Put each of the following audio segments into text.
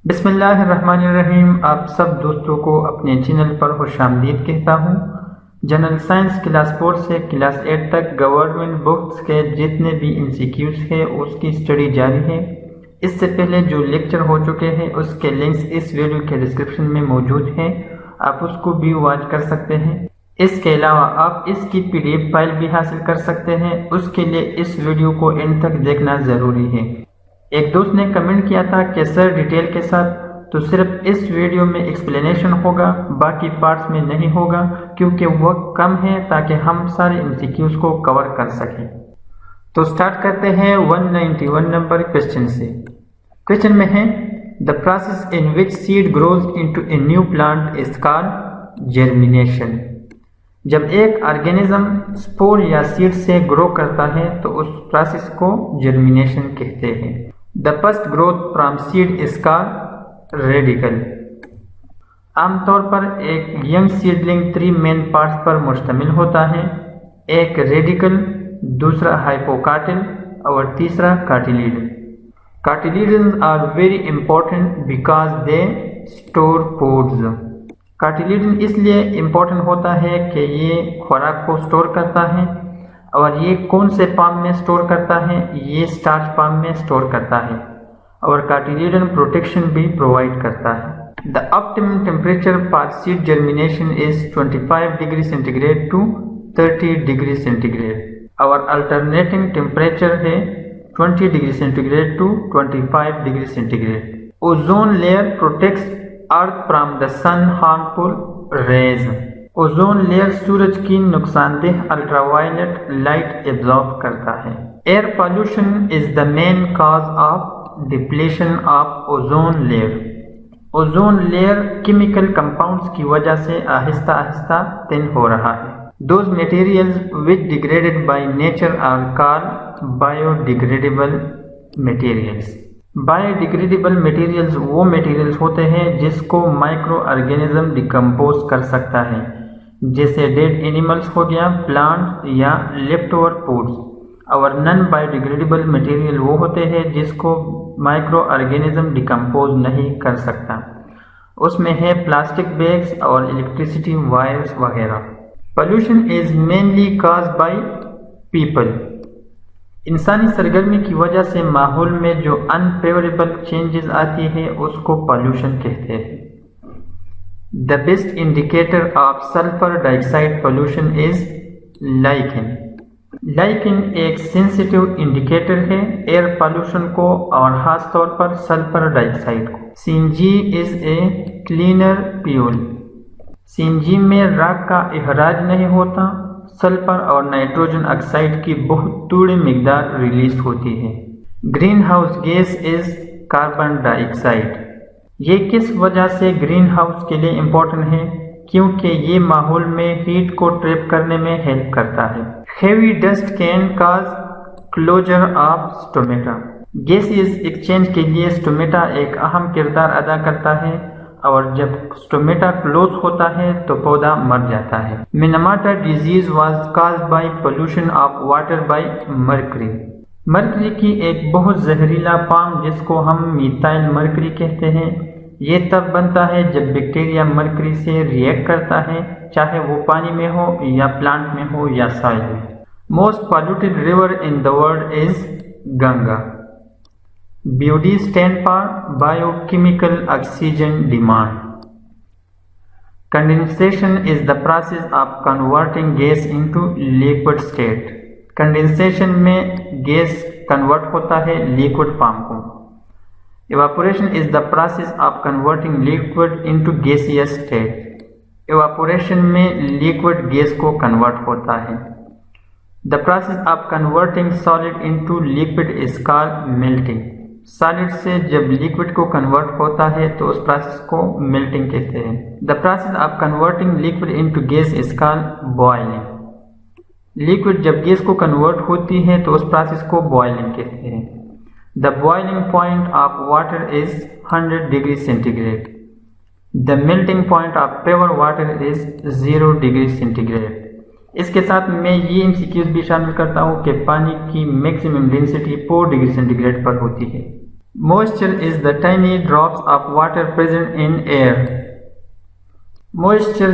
بسم اللہ الرحمن الرحیم۔ آپ سب دوستوں کو اپنے چینل پر خوش آمدید کہتا ہوں۔ جنرل سائنس کلاس 4 سے کلاس 8 تک گورنمنٹ بکس کے جتنے بھی MCQs ہیں اس کی اسٹڈی جاری ہے۔ اس سے پہلے جو لیکچر ہو چکے ہیں اس کے لنکس اس ویڈیو کے ڈسکرپشن میں موجود ہیں، آپ اس کو بھی واچ کر سکتے ہیں۔ اس کے علاوہ آپ اس کی PDF فائل بھی حاصل کر سکتے ہیں، اس کے لیے اس ویڈیو کو اینڈ تک دیکھنا ضروری ہے۔ ایک دوست نے کمنٹ کیا تھا کہ سر ڈیٹیل کے ساتھ، تو صرف اس ویڈیو میں ایکسپلینیشن ہوگا، باقی پارٹس میں نہیں ہوگا کیونکہ وقت کم ہے تاکہ ہم سارے MCQs کو کور کر سکیں۔ تو سٹارٹ کرتے ہیں 191 نمبر کوشچن سے۔ کوشچن میں ہے The process in which seed grows into a new plant is called germination۔ جب ایک آرگینزم سپور یا سیڈ سے گرو کرتا ہے تو اس پروسیس کو جرمینیشن کہتے ہیں۔ The first growth from seed is called radicle۔ عام طور پر ایک ینگ سیڈلنگ 3 مین پارٹس پر مشتمل ہوتا ہے، ایک ریڈیکل، دوسرا ہائپوکاٹل اور تیسرا کاٹیلیڈن۔ Cotyledons are very important because they store foods۔ کاٹیلیڈن اس لیے امپورٹنٹ ہوتا ہے کہ یہ خوراک کو سٹور کرتا ہے، اور یہ کون سے فارم میں سٹور کرتا ہے؟ یہ سٹارچ فارم میں سٹور کرتا ہے، اور کاٹیلیڈن پروٹیکشن بھی پرووائڈ کرتا ہے۔ The optimum temperature for seed germination is 25 degree centigrade to 30 degree centigrade۔ Our alternating temperature ہے 20 degree centigrade to 25 degree centigrade۔ Ozone layer protects Earth from the sun harmful rays۔ Ozone layer سورج کی نقصان دہ ultra violet light absorb کرتا ہے۔ Air pollution is the main cause of depletion of ozone layer. Ozone layer chemical compounds کی وجہ سے آہستہ آہستہ تhin ہو رہا ہے۔ Those materials which degraded by nature are called biodegradable materials۔ Bio degradable materials وہ میٹیریلز ہوتے ہیں جس کو مائکرو آرگینزم ڈیکمپوز کر سکتا ہے، جیسے ڈیڈ اینیملز ہو گیا، پلانٹ یا لیفٹ اوور فوڈز۔ اور نن بایو ڈیگریڈیبل میٹیریل وہ ہوتے ہیں جس کو مائکرو آرگینزم ڈیکمپوز نہیں کر سکتا، اس میں ہے پلاسٹک بیگز اور الیکٹریسٹی وائرز وغیرہ۔ Pollution is mainly cause by people. انسانی سرگرمی کی وجہ سے ماحول میں جو انفیوریبل چینجز آتی ہے اس کو پالوشن کہتے ہیں۔ The best indicator of sulfur dioxide pollution is lichen۔ Lichen ایک سینسیٹیو انڈیکیٹر ہے ایئر پالوشن کو اور خاص طور پر سلفر ڈائی آکسائڈ کو۔ CNG is a cleaner fuel۔ CNG میں راک کا اخراج نہیں ہوتا، سلفر اور نائٹروجن آکسائڈ کی بہت تھوڑی مقدار ریلیز ہوتی ہے۔ گرین ہاؤس گیس از کاربن ڈائی آکسائڈ۔ یہ کس وجہ سے گرین ہاؤس کے لیے امپورٹنٹ ہے؟ کیونکہ یہ ماحول میں ہیٹ کو ٹریپ کرنے میں ہیلپ کرتا ہے۔ Heavy dust can cause closure of stomata. Gases exchange کے لیے سٹومیٹا ایک اہم کردار ادا کرتا ہے، اور جب سٹومیٹا کلوز ہوتا ہے تو پودا مر جاتا ہے۔ Minamata disease was caused by pollution of water by mercury. Mercury کی ایک بہت زہریلا فارم جس کو ہم میتائل مرکری کہتے ہیں، یہ تب بنتا ہے جب بیکٹیریا مرکری سے ریئیکٹ کرتا ہے، چاہے وہ پانی میں ہو یا پلانٹ میں ہو یا سوائل میں۔ Most polluted river in the world is Ganga. BOD stand for biochemical oxygen demand۔ Condensation is the process of converting gas into liquid state۔ Condensation میں گیس کنورٹ ہوتا ہے لیکوڈ فارم کو۔ Evaporation is the process of converting liquid into gaseous state۔ Evaporation میں liquid gas کو convert ہوتا ہے۔ The process of converting solid into liquid is called melting۔ Solid سے جب لیکوڈ کو کنورٹ ہوتا ہے تو اس پروسیس کو میلٹنگ کہتے ہیں۔ The process of converting liquid into gas is called boiling۔ Liquid جب گیس کو کنورٹ ہوتی ہے تو اس پروسیس کو بوائلنگ کہتے ہیں۔ The boiling point of water is 100 degree centigrade۔ The melting point of pure water is 0 degree centigrade۔ اس کے ساتھ میں یہ MCQs بھی شامل کرتا ہوں کہ پانی کی میکسیمم ڈینسٹی 4 ڈگری سینٹی گریڈ پر ہوتی ہے۔ Moisture is the tiny drops of water present in air. Moisture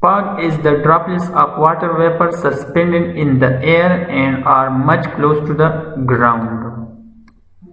Fog is the droplets of water vapor suspended in the air and are much close to the ground.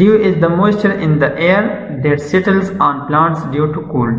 Dew is the moisture in the air that settles on plants due to cold.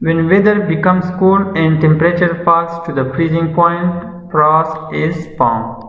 When weather becomes cool and temperature falls to the freezing point, frost is formed.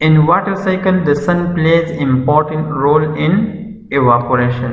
In water cycle, the sun plays important role in evaporation.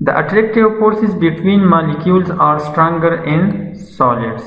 The attractive forces between molecules are stronger in solids.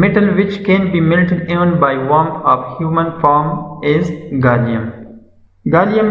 Metal which can be melted even by warmth of human form is gallium. gallium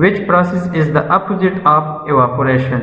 Which process is the opposite of evaporation?